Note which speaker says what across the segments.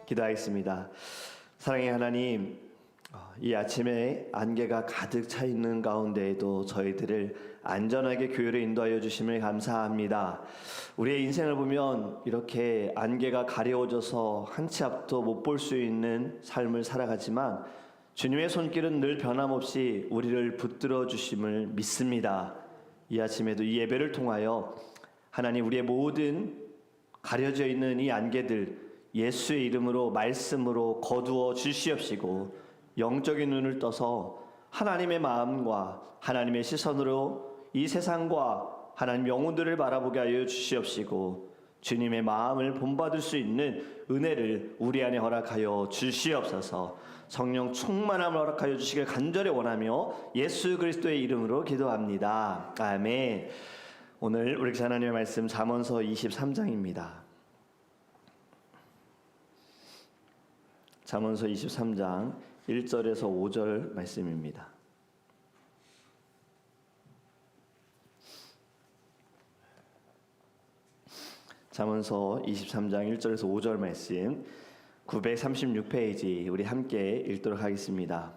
Speaker 1: 기도하겠습니다. 사랑의 하나님, 이 아침에 안개가 가득 차 있는 가운데에도 저희들을 안전하게 교회로 인도하여 주심을 감사합니다. 우리의 인생을 보면 이렇게 안개가 가려워져서 한 치 앞도 못 볼 수 있는 삶을 살아가지만 주님의 손길은 늘 변함없이 우리를 붙들어 주심을 믿습니다. 이 아침에도 이 예배를 통하여 하나님, 우리의 모든 가려져 있는 이 안개들 예수의 이름으로 말씀으로 거두어 주시옵시고 영적인 눈을 떠서 하나님의 마음과 하나님의 시선으로 이 세상과 하나님 영혼들을 바라보게 하여 주시옵시고 주님의 마음을 본받을 수 있는 은혜를 우리 안에 허락하여 주시옵소서. 성령 충만함을 허락하여 주시길 간절히 원하며 예수 그리스도의 이름으로 기도합니다. 아멘. 오늘 우리 하나님의 말씀 잠언서 23장입니다. 잠언서 23장 1절에서 5절 말씀입니다. 잠언서 23장 1절에서 5절 말씀 936페이지 우리 함께 읽도록 하겠습니다.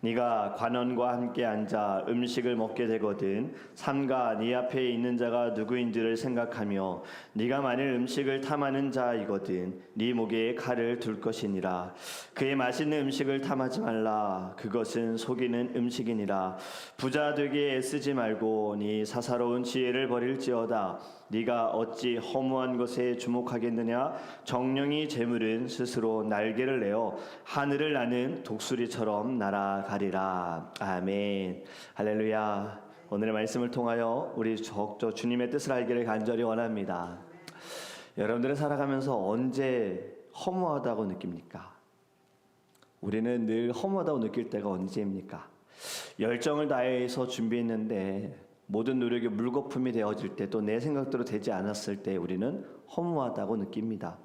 Speaker 1: 네가 관원과 함께 앉아 음식을 먹게 되거든 삼가 네 앞에 있는 자가 누구인지를 생각하며 네가 만일 음식을 탐하는 자이거든 네 목에 칼을 둘 것이니라. 그의 맛있는 음식을 탐하지 말라. 그것은 속이는 음식이니라. 부자 되게 애쓰지 말고 네 사사로운 지혜를 버릴지어다. 네가 어찌 허무한 것에 주목하겠느냐. 정령이 재물은 스스로 날개를 내어 하늘을 나는 독수리처럼 날아가리라. 아멘. 할렐루야. 오늘의 말씀을 통하여 우리 적저 주님의 뜻을 알기를 간절히 원합니다. 여러분들은 살아가면서 언제 허무하다고 느낍니까? 우리는 늘 허무하다고 느낄 때가 언제입니까? 열정을 다해서 준비했는데 모든 노력이 물거품이 되어질 때, 또 내 생각대로 되지 않았을 때 우리는 허무하다고 느낍니다.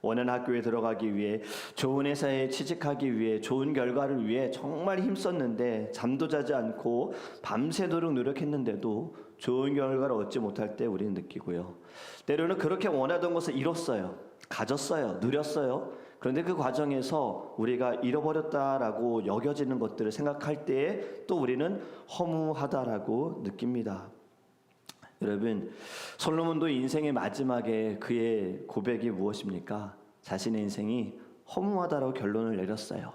Speaker 1: 원하는 학교에 들어가기 위해, 좋은 회사에 취직하기 위해, 좋은 결과를 위해 정말 힘썼는데 잠도 자지 않고 밤새도록 노력했는데도 좋은 결과를 얻지 못할 때 우리는 느끼고요. 때로는 그렇게 원하던 것을 이뤘어요. 가졌어요. 누렸어요. 그런데 그 과정에서 우리가 잃어버렸다라고 여겨지는 것들을 생각할 때에 또 우리는 허무하다라고 느낍니다. 여러분, 솔로몬도 인생의 마지막에 그의 고백이 무엇입니까? 자신의 인생이 허무하다라고 결론을 내렸어요.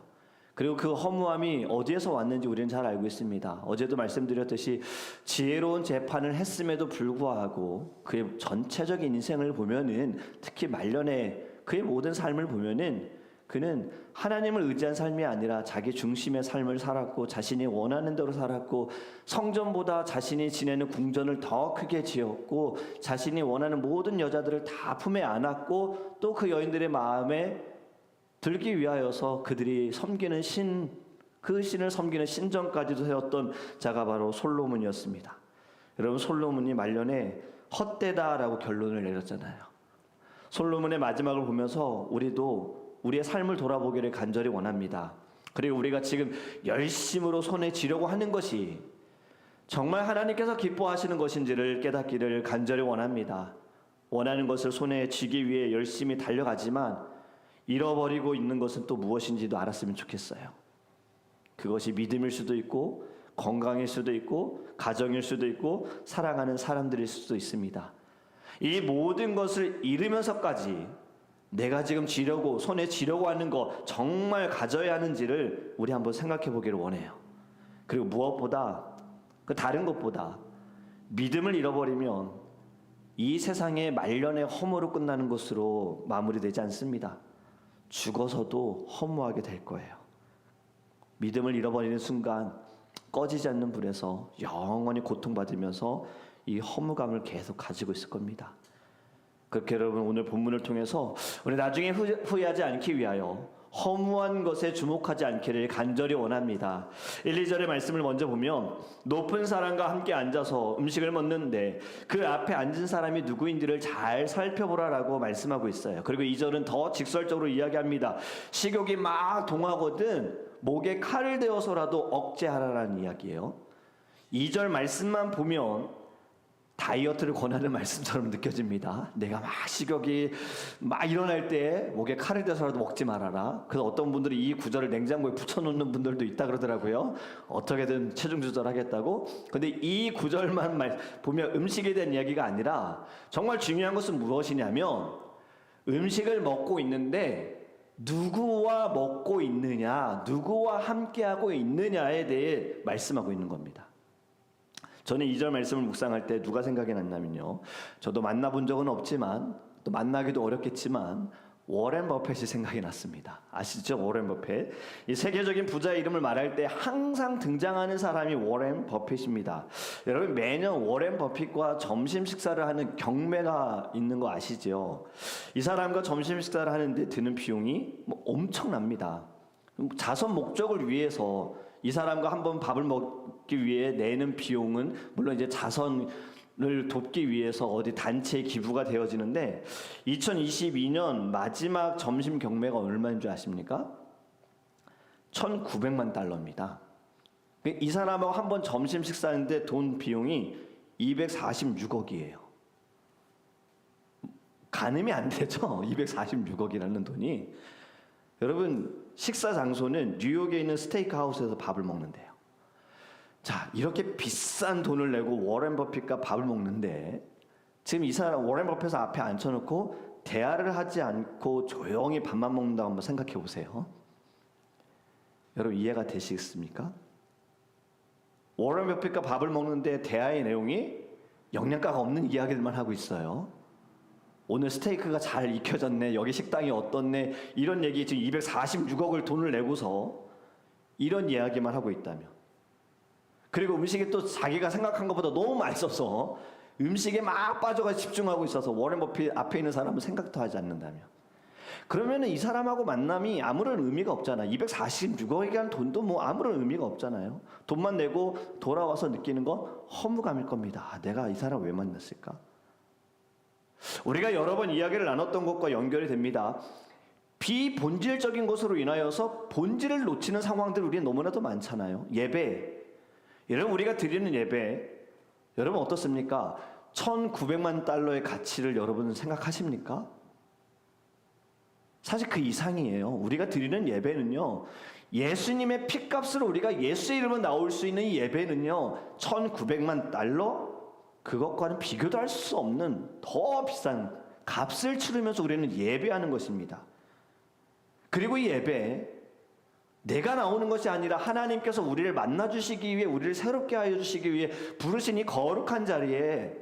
Speaker 1: 그리고 그 허무함이 어디에서 왔는지 우리는 잘 알고 있습니다. 어제도 말씀드렸듯이 지혜로운 재판을 했음에도 불구하고 그의 전체적인 인생을 보면은, 특히 말년에 그의 모든 삶을 보면은 그는 하나님을 의지한 삶이 아니라 자기 중심의 삶을 살았고 자신이 원하는 대로 살았고 성전보다 자신이 지내는 궁전을 더 크게 지었고 자신이 원하는 모든 여자들을 다 품에 안았고 또 그 여인들의 마음에 들기 위하여서 그들이 섬기는 신, 그 신을 섬기는 신전까지도 세웠던 자가 바로 솔로몬이었습니다. 여러분, 솔로몬이 말년에 헛되다라고 결론을 내렸잖아요. 솔로몬의 마지막을 보면서 우리도 우리의 삶을 돌아보기를 간절히 원합니다. 그리고 우리가 지금 열심으로 손에 쥐려고 하는 것이 정말 하나님께서 기뻐하시는 것인지를 깨닫기를 간절히 원합니다. 원하는 것을 손에 쥐기 위해 열심히 달려가지만 잃어버리고 있는 것은 또 무엇인지도 알았으면 좋겠어요. 그것이 믿음일 수도 있고 건강일 수도 있고 가정일 수도 있고 사랑하는 사람들일 수도 있습니다. 이 모든 것을 잃으면서까지 내가 지금 쥐려고 손에 쥐려고 하는 거 정말 가져야 하는지를 우리 한번 생각해 보기를 원해요. 그리고 무엇보다 그 다른 것보다 믿음을 잃어버리면 이 세상의 말년의 허무로 끝나는 것으로 마무리되지 않습니다. 죽어서도 허무하게 될 거예요. 믿음을 잃어버리는 순간 꺼지지 않는 불에서 영원히 고통받으면서 이 허무감을 계속 가지고 있을 겁니다. 그렇게 여러분, 오늘 본문을 통해서 우리 나중에 후회하지 않기 위하여 허무한 것에 주목하지 않기를 간절히 원합니다. 1, 2절의 말씀을 먼저 보면 높은 사람과 함께 앉아서 음식을 먹는데 그 앞에 앉은 사람이 누구인지를 잘 살펴보라라고 말씀하고 있어요. 그리고 2절은 더 직설적으로 이야기합니다. 식욕이 막 동하거든 목에 칼을 대어서라도 억제하라라는 이야기예요. 2절 말씀만 보면 다이어트를 권하는 말씀처럼 느껴집니다. 내가 막 식욕이 막 일어날 때 목에 칼을 대서라도 먹지 말아라. 그래서 어떤 분들이 이 구절을 냉장고에 붙여놓는 분들도 있다 그러더라고요. 어떻게든 체중 조절하겠다고. 근데 이 구절만 보면 음식에 대한 이야기가 아니라 정말 중요한 것은 무엇이냐면 음식을 먹고 있는데 누구와 먹고 있느냐, 누구와 함께하고 있느냐에 대해 말씀하고 있는 겁니다. 저는 2절 말씀을 묵상할 때 누가 생각이 났냐면요, 저도 만나본 적은 없지만 또 만나기도 어렵겠지만 워렌 버핏이 생각이 났습니다. 아시죠? 워렌 버핏. 이 세계적인 부자의 이름을 말할 때 항상 등장하는 사람이 워렌 버핏입니다. 여러분, 매년 워렌 버핏과 점심 식사를 하는 경매가 있는 거 아시죠? 이 사람과 점심 식사를 하는데 드는 비용이 엄청납니다. 자선 목적을 위해서 이 사람과 한번 밥을 먹기 위해 내는 비용은 물론 이제 자선을 돕기 위해서 어디 단체에 기부가 되어지는데 2022년 마지막 점심 경매가 얼마인 줄 아십니까? 1,900만 달러입니다. 이 사람하고 한번 점심 식사하는데 돈 비용이 246억이에요. 가늠이 안 되죠? 246억이라는 돈이. 여러분, 식사 장소는 뉴욕에 있는 스테이크 하우스에서 밥을 먹는데요. 자, 이렇게 비싼 돈을 내고 워렌 버핏과 밥을 먹는데 지금 이 사람 워렌 버핏을 앞에 앉혀놓고 대화를 하지 않고 조용히 밥만 먹는다고 한번 생각해 보세요. 여러분, 이해가 되시겠습니까? 워렌 버핏과 밥을 먹는데 대화의 내용이 영양가가 없는 이야기들만 하고 있어요. 오늘 스테이크가 잘 익혀졌네, 여기 식당이 어떻네, 이런 얘기, 지금 246억을 돈을 내고서 이런 이야기만 하고 있다면, 그리고 음식이 또 자기가 생각한 것보다 너무 맛있어서 음식에 막 빠져가 집중하고 있어서 워렌 버핏 앞에 있는 사람은 생각도 하지 않는다면, 그러면 이 사람하고 만남이 아무런 의미가 없잖아. 246억이라는 돈도 뭐 아무런 의미가 없잖아요. 돈만 내고 돌아와서 느끼는 건 허무감일 겁니다. 내가 이 사람 왜 만났을까? 우리가 여러 번 이야기를 나눴던 것과 연결이 됩니다. 비본질적인 것으로 인하여서 본질을 놓치는 상황들 우리는 너무나도 많잖아요. 예배, 여러분, 우리가 드리는 예배, 여러분 어떻습니까? 1,900만 달러의 가치를 여러분은 생각하십니까? 사실 그 이상이에요. 우리가 드리는 예배는요, 예수님의 피값으로 우리가 예수의 이름으로 나올 수 있는 이 예배는요, 1,900만 달러? 그것과는 비교도 할 수 없는 더 비싼 값을 치르면서 우리는 예배하는 것입니다. 그리고 이 예배, 내가 나오는 것이 아니라 하나님께서 우리를 만나주시기 위해, 우리를 새롭게 하여 주시기 위해 부르신 이 거룩한 자리에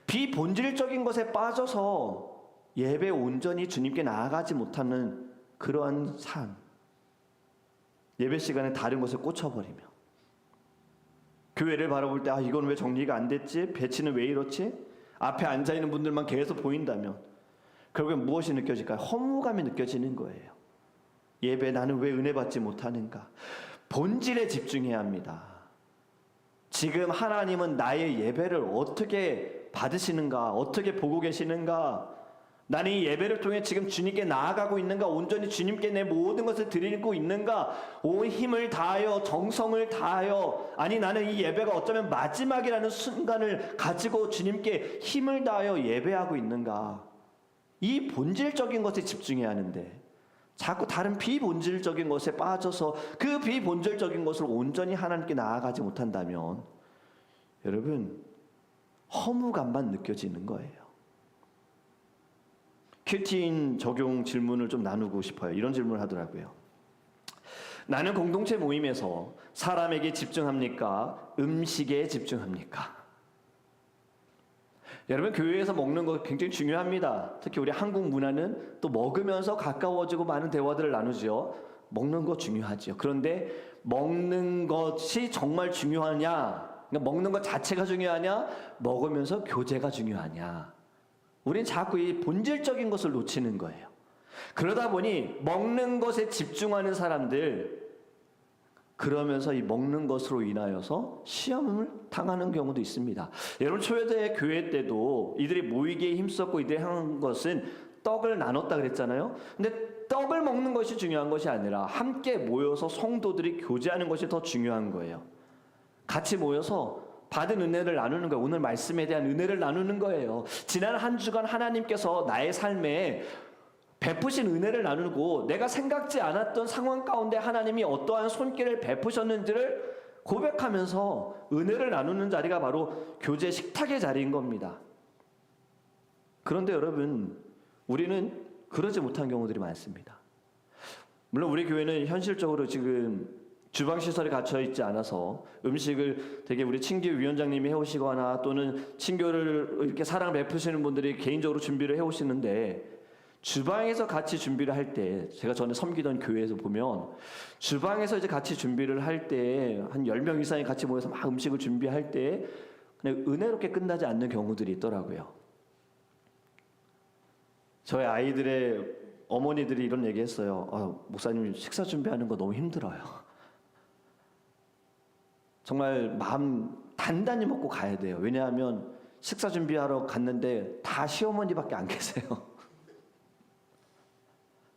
Speaker 1: 비본질적인 것에 빠져서 예배 온전히 주님께 나아가지 못하는 그러한 삶, 예배 시간에 다른 것에 꽂혀버리며 교회를 바라볼 때 이건 왜 정리가 안 됐지? 배치는 왜 이렇지? 앞에 앉아있는 분들만 계속 보인다면 결국엔 무엇이 느껴질까요? 허무감이 느껴지는 거예요. 예배, 나는 왜 은혜 받지 못하는가? 본질에 집중해야 합니다. 지금 하나님은 나의 예배를 어떻게 받으시는가? 어떻게 보고 계시는가? 나는 이 예배를 통해 지금 주님께 나아가고 있는가? 온전히 주님께 내 모든 것을 드리고 있는가? 온 힘을 다하여, 정성을 다하여, 아니 나는 이 예배가 어쩌면 마지막이라는 순간을 가지고 주님께 힘을 다하여 예배하고 있는가? 이 본질적인 것에 집중해야 하는데 자꾸 다른 비본질적인 것에 빠져서 그 비본질적인 것을 온전히 하나님께 나아가지 못한다면 여러분, 허무감만 느껴지는 거예요. 큐티인 적용 질문을 좀 나누고 싶어요. 이런 질문을 하더라고요. 나는 공동체 모임에서 사람에게 집중합니까? 음식에 집중합니까? 여러분, 교회에서 먹는 거 굉장히 중요합니다. 특히 우리 한국 문화는 또 먹으면서 가까워지고 많은 대화들을 나누죠. 먹는 거 중요하죠. 그런데 먹는 것이 정말 중요하냐? 그러니까 먹는 것 자체가 중요하냐? 먹으면서 교제가 중요하냐? 우린 자꾸 이 본질적인 것을 놓치는 거예요. 그러다 보니 먹는 것에 집중하는 사람들, 그러면서 이 먹는 것으로 인하여서 시험을 당하는 경우도 있습니다. 여러분, 초대교회 교회 때도 이들이 모이기에 힘썼고 이들이 한 것은 떡을 나눴다 그랬잖아요. 근데 떡을 먹는 것이 중요한 것이 아니라 함께 모여서 성도들이 교제하는 것이 더 중요한 거예요. 같이 모여서 받은 은혜를 나누는 거예요. 오늘 말씀에 대한 은혜를 나누는 거예요. 지난 한 주간 하나님께서 나의 삶에 베푸신 은혜를 나누고 내가 생각지 않았던 상황 가운데 하나님이 어떠한 손길을 베푸셨는지를 고백하면서 은혜를 나누는 자리가 바로 교제 식탁의 자리인 겁니다. 그런데 여러분, 우리는 그러지 못한 경우들이 많습니다. 물론 우리 교회는 현실적으로 지금 주방 시설이 갖춰 있지 않아서 음식을 되게 우리 친교 위원장님이 해오시거나 또는 친교를 이렇게 사랑 베푸시는 분들이 개인적으로 준비를 해오시는데, 주방에서 같이 준비를 할 때, 제가 전에 섬기던 교회에서 보면 주방에서 이제 같이 준비를 할 때 한 10명 이상이 같이 모여서 막 음식을 준비할 때 그냥 은혜롭게 끝나지 않는 경우들이 있더라고요. 저희 아이들의 어머니들이 이런 얘기 했어요. 목사님 식사 준비하는 거 너무 힘들어요. 정말 마음 단단히 먹고 가야 돼요. 왜냐하면 식사 준비하러 갔는데 다 시어머니밖에 안 계세요.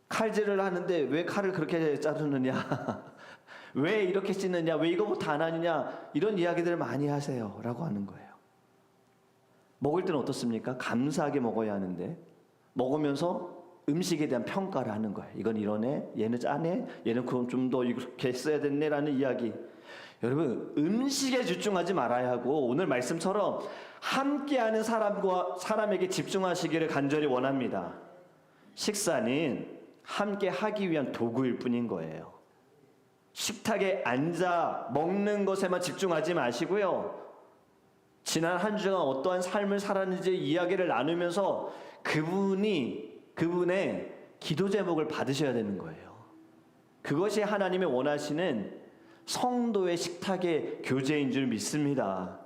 Speaker 1: 칼질을 하는데 왜 칼을 그렇게 자르느냐, 왜 이렇게 씻느냐, 왜 이거부터 안 하느냐, 이런 이야기들을 많이 하세요 라고 하는 거예요. 먹을 때는 어떻습니까? 감사하게 먹어야 하는데 먹으면서 음식에 대한 평가를 하는 거예요. 이건 이러네, 얘는 짜네, 얘는 그럼 좀 더 이렇게 써야 됐네 라는 이야기. 여러분, 음식에 집중하지 말아야 하고 오늘 말씀처럼 함께하는 사람에게 집중하시기를 간절히 원합니다. 식사는 함께 하기 위한 도구일 뿐인 거예요. 식탁에 앉아 먹는 것에만 집중하지 마시고요, 지난 한 주간 어떠한 삶을 살았는지 이야기를 나누면서 그분의 기도 제목을 받으셔야 되는 거예요. 그것이 하나님의 원하시는 성도의 식탁의 교제인 줄 믿습니다.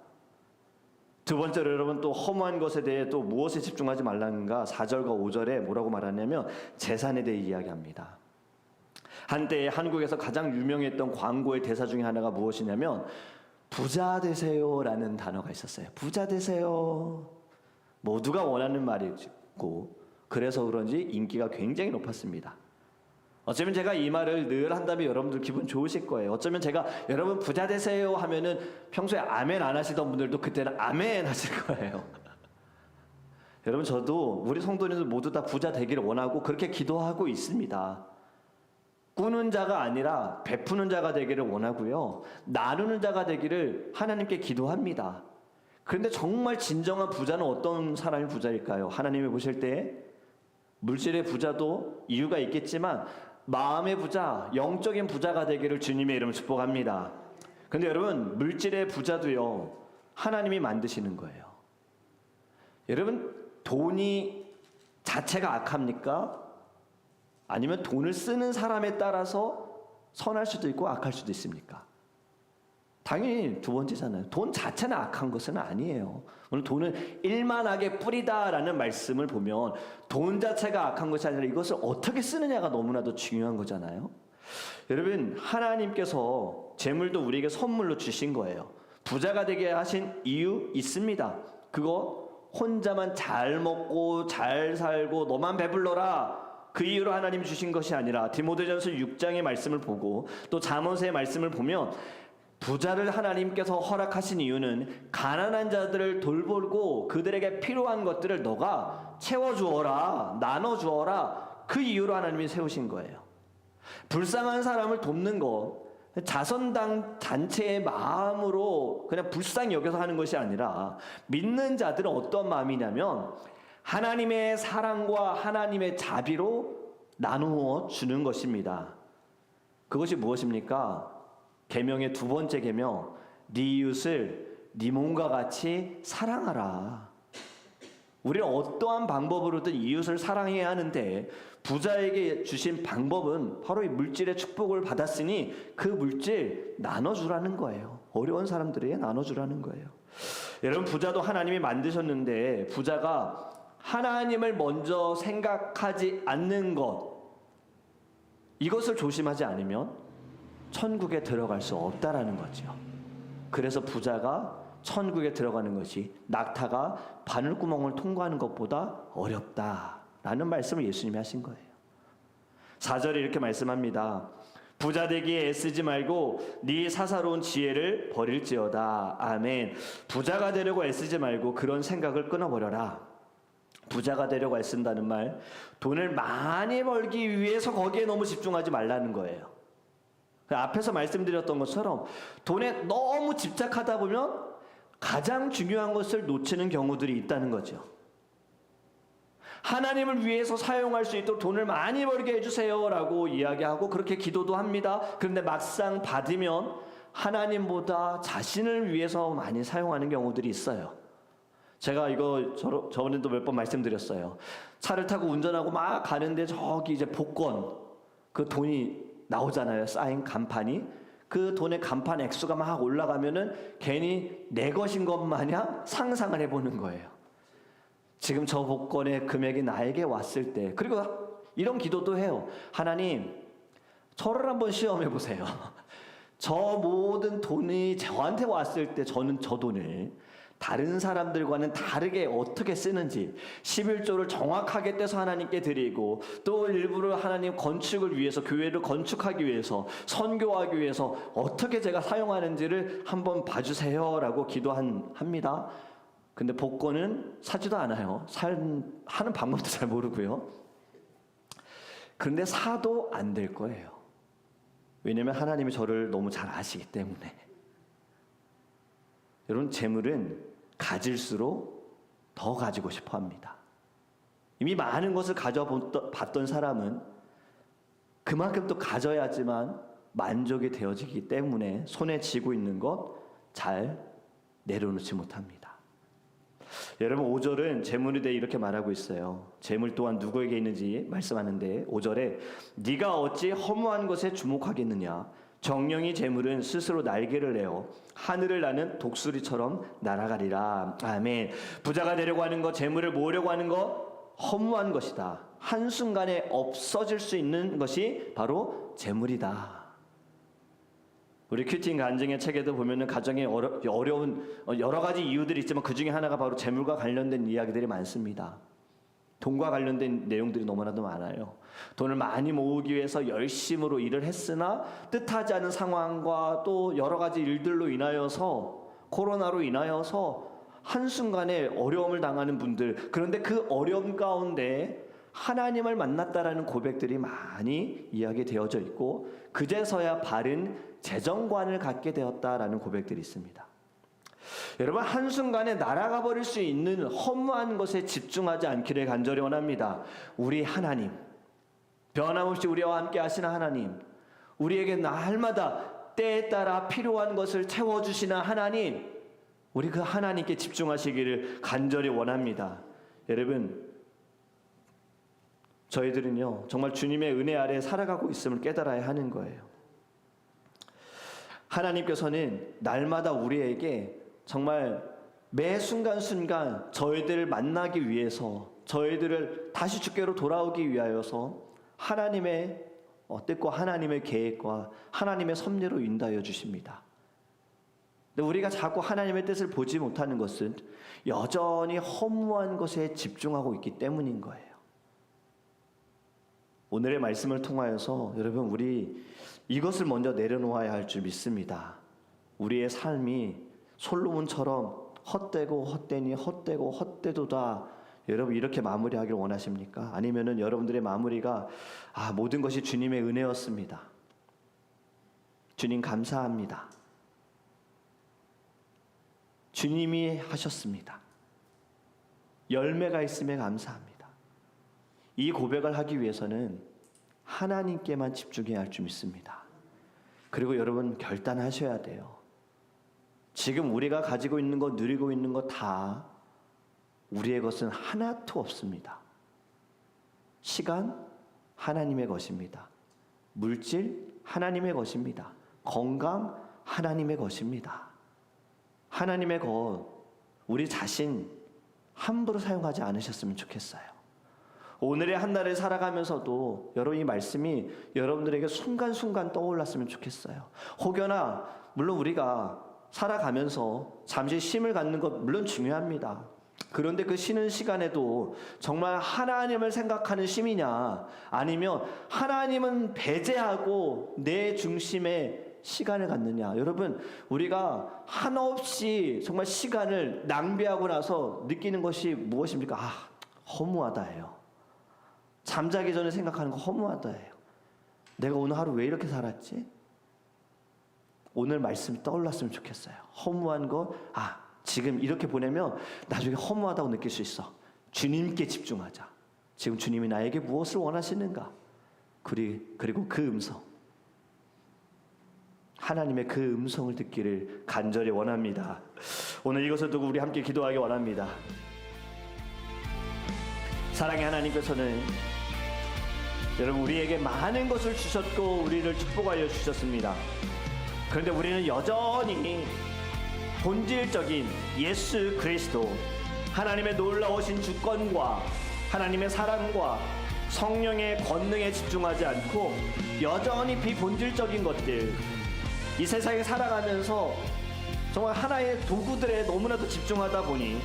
Speaker 1: 두 번째로 여러분, 또 허무한 것에 대해 또 무엇에 집중하지 말라는가? 4절과 5절에 뭐라고 말하냐면 재산에 대해 이야기합니다. 한때 한국에서 가장 유명했던 광고의 대사 중에 하나가 무엇이냐면 부자 되세요라는 단어가 있었어요. 부자 되세요. 모두가 원하는 말이고 그래서 그런지 인기가 굉장히 높았습니다. 어쩌면 제가 이 말을 늘 한다면 여러분들 기분 좋으실 거예요. 어쩌면 제가 여러분 부자 되세요 하면은 평소에 아멘 안 하시던 분들도 그때는 아멘 하실 거예요. 여러분, 저도 우리 성도님들 모두 다 부자 되기를 원하고 그렇게 기도하고 있습니다. 꾸는 자가 아니라 베푸는 자가 되기를 원하고요, 나누는 자가 되기를 하나님께 기도합니다. 그런데 정말 진정한 부자는 어떤 사람이 부자일까요? 하나님이 보실 때 물질의 부자도 이유가 있겠지만 마음의 부자, 영적인 부자가 되기를 주님의 이름으로 축복합니다. 근데 여러분, 물질의 부자도요, 하나님이 만드시는 거예요. 여러분, 돈이 자체가 악합니까? 아니면 돈을 쓰는 사람에 따라서 선할 수도 있고 악할 수도 있습니까? 당연히 두 번째잖아요. 돈 자체는 악한 것은 아니에요. 오늘 돈은 일만하게 뿌리다라는 말씀을 보면 돈 자체가 악한 것이 아니라 이것을 어떻게 쓰느냐가 너무나도 중요한 거잖아요. 여러분, 하나님께서 재물도 우리에게 선물로 주신 거예요. 부자가 되게 하신 이유 있습니다. 그거 혼자만 잘 먹고 잘 살고 너만 배불러라, 그 이유로 하나님이 주신 것이 아니라 디모데전서 6장의 말씀을 보고 또 잠언서의 말씀을 보면 부자를 하나님께서 허락하신 이유는 가난한 자들을 돌보고 그들에게 필요한 것들을 너가 채워주어라, 나눠주어라, 그 이유로 하나님이 세우신 거예요. 불쌍한 사람을 돕는 것, 자선당 단체의 마음으로 그냥 불쌍히 여겨서 하는 것이 아니라 믿는 자들은 어떤 마음이냐면 하나님의 사랑과 하나님의 자비로 나누어 주는 것입니다. 그것이 무엇입니까? 계명의 두 번째 계명, 네 이웃을 네 몸과 같이 사랑하라. 우리는 어떠한 방법으로든 이웃을 사랑해야 하는데 부자에게 주신 방법은 바로 이 물질의 축복을 받았으니 그 물질 나눠주라는 거예요. 어려운 사람들에게 나눠주라는 거예요. 여러분, 부자도 하나님이 만드셨는데 부자가 하나님을 먼저 생각하지 않는 것, 이것을 조심하지 않으면 천국에 들어갈 수 없다라는 거죠. 그래서 부자가 천국에 들어가는 것이 낙타가 바늘구멍을 통과하는 것보다 어렵다라는 말씀을 예수님이 하신 거예요. 4절에 이렇게 말씀합니다. 부자 되기에 애쓰지 말고 네 사사로운 지혜를 버릴지어다. 아멘. 부자가 되려고 애쓰지 말고 그런 생각을 끊어버려라. 부자가 되려고 애쓴다는 말, 돈을 많이 벌기 위해서 거기에 너무 집중하지 말라는 거예요. 앞에서 말씀드렸던 것처럼 돈에 너무 집착하다 보면 가장 중요한 것을 놓치는 경우들이 있다는 거죠. 하나님을 위해서 사용할 수 있도록 돈을 많이 벌게 해주세요 라고 이야기하고 그렇게 기도도 합니다. 그런데 막상 받으면 하나님보다 자신을 위해서 많이 사용하는 경우들이 있어요. 제가 이거 저번에도 몇 번 말씀드렸어요. 차를 타고 운전하고 막 가는데 저기 이제 복권 그 돈이 나오잖아요. 쌓인 간판이. 그 돈의 간판 액수가 막 올라가면은 괜히 내 것인 것 마냥 상상을 해보는 거예요. 지금 저 복권의 금액이 나에게 왔을 때, 그리고 이런 기도도 해요. 하나님, 저를 한번 시험해 보세요. 저 모든 돈이 저한테 왔을 때 저는 저 돈을 다른 사람들과는 다르게 어떻게 쓰는지 11조를 정확하게 떼서 하나님께 드리고 또 일부러 하나님 건축을 위해서 교회를 건축하기 위해서 선교하기 위해서 어떻게 제가 사용하는지를 한번 봐주세요 라고 기도합니다. 근데 복권은 사지도 않아요. 하는 방법도 잘 모르고요. 그런데 사도 안 될 거예요. 왜냐하면 하나님이 저를 너무 잘 아시기 때문에. 여러분, 재물은 가질수록 더 가지고 싶어 합니다. 이미 많은 것을 가져봤던 사람은 그만큼 또 가져야지만 만족이 되어지기 때문에 손에 쥐고 있는 것 잘 내려놓지 못합니다. 여러분, 5절은 재물에 대해 이렇게 말하고 있어요. 재물 또한 누구에게 있는지 말씀하는데 5절에 네가 어찌 허무한 것에 주목하겠느냐. 정령이 재물은 스스로 날개를 내어 하늘을 나는 독수리처럼 날아가리라. 아멘. 부자가 되려고 하는 것, 재물을 모으려고 하는 것 허무한 것이다. 한순간에 없어질 수 있는 것이 바로 재물이다. 우리 큐팅 간증의 책에도 보면은 가정에 어려운 여러 가지 이유들이 있지만 그 중에 하나가 바로 재물과 관련된 이야기들이 많습니다. 돈과 관련된 내용들이 너무나도 많아요. 돈을 많이 모으기 위해서 열심으로 일을 했으나 뜻하지 않은 상황과 또 여러 가지 일들로 인하여서 코로나로 인하여서 한순간에 어려움을 당하는 분들, 그런데 그 어려움 가운데 하나님을 만났다라는 고백들이 많이 이야기되어져 있고 그제서야 바른 재정관을 갖게 되었다라는 고백들이 있습니다. 여러분, 한순간에 날아가 버릴 수 있는 허무한 것에 집중하지 않기를 간절히 원합니다. 우리 하나님, 변함없이 우리와 함께 하시는 하나님, 우리에게 날마다 때에 따라 필요한 것을 채워주시는 하나님, 우리 그 하나님께 집중하시기를 간절히 원합니다. 여러분, 저희들은요 정말 주님의 은혜 아래 살아가고 있음을 깨달아야 하는 거예요. 하나님께서는 날마다 우리에게 정말 매 순간순간 저희들을 만나기 위해서, 저희들을 다시 주께로 돌아오기 위하여서 하나님의 뜻과 하나님의 계획과 하나님의 섭리로 인도하여 주십니다. 근데 우리가 자꾸 하나님의 뜻을 보지 못하는 것은 여전히 허무한 것에 집중하고 있기 때문인 거예요. 오늘의 말씀을 통하여서 여러분, 우리 이것을 먼저 내려놓아야 할 줄 믿습니다. 우리의 삶이 솔로몬처럼 헛되고 헛되니 헛되고 헛되도다, 여러분 이렇게 마무리하기를 원하십니까? 아니면은 여러분들의 마무리가 모든 것이 주님의 은혜였습니다, 주님 감사합니다, 주님이 하셨습니다, 열매가 있음에 감사합니다, 이 고백을 하기 위해서는 하나님께만 집중해야 할 줄 믿습니다. 그리고 여러분, 결단하셔야 돼요. 지금 우리가 가지고 있는 것, 누리고 있는 것 다 우리의 것은 하나도 없습니다. 시간 하나님의 것입니다. 물질 하나님의 것입니다. 건강 하나님의 것입니다. 하나님의 것, 우리 자신 함부로 사용하지 않으셨으면 좋겠어요. 오늘의 한 날을 살아가면서도 여러분, 이 말씀이 여러분들에게 순간순간 떠올랐으면 좋겠어요. 혹여나 물론 우리가 살아가면서 잠시 쉼을 갖는 것 물론 중요합니다. 그런데 그 쉬는 시간에도 정말 하나님을 생각하는 쉼이냐, 아니면 하나님은 배제하고 내 중심에 시간을 갖느냐. 여러분, 우리가 한없이 정말 시간을 낭비하고 나서 느끼는 것이 무엇입니까? 허무하다예요. 잠자기 전에 생각하는 거 허무하다예요. 내가 오늘 하루 왜 이렇게 살았지? 오늘 말씀이 떠올랐으면 좋겠어요. 허무한 거, 지금 이렇게 보내면 나중에 허무하다고 느낄 수 있어. 주님께 집중하자. 지금 주님이 나에게 무엇을 원하시는가? 그리고 그 음성, 하나님의 그 음성을 듣기를 간절히 원합니다. 오늘 이것을 두고 우리 함께 기도하기 원합니다. 사랑의 하나님께서는 여러분, 우리에게 많은 것을 주셨고 우리를 축복하여 주셨습니다. 그런데 우리는 여전히 본질적인 예수 그리스도, 하나님의 놀라우신 주권과 하나님의 사랑과 성령의 권능에 집중하지 않고 여전히 비본질적인 것들, 이 세상에 살아가면서 정말 하나의 도구들에 너무나도 집중하다 보니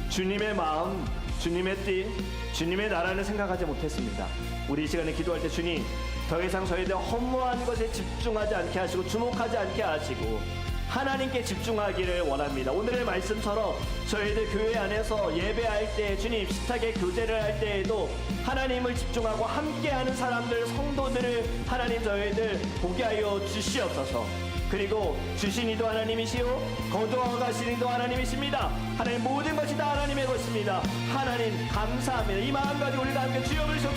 Speaker 1: 주님의 마음, 주님의 뜻, 주님의 나라를 생각하지 못했습니다. 우리 이 시간에 기도할 때 주님, 더 이상 저희들 허무한 것에 집중하지 않게 하시고 주목하지 않게 하시고 하나님께 집중하기를 원합니다. 오늘의 말씀처럼 저희들 교회 안에서 예배할 때, 주님 식탁에 교제를 할 때에도 하나님을 집중하고 함께하는 사람들, 성도들을 하나님 저희들 보게 하여 주시옵소서. 그리고 주신 이도 하나님이시오, 거두어 가신 이도 하나님이십니다. 하나님 모든 것이 다 하나님의 것입니다. 하나님 감사합니다. 이 마음 가지고 우리가 함께 주여 부르시고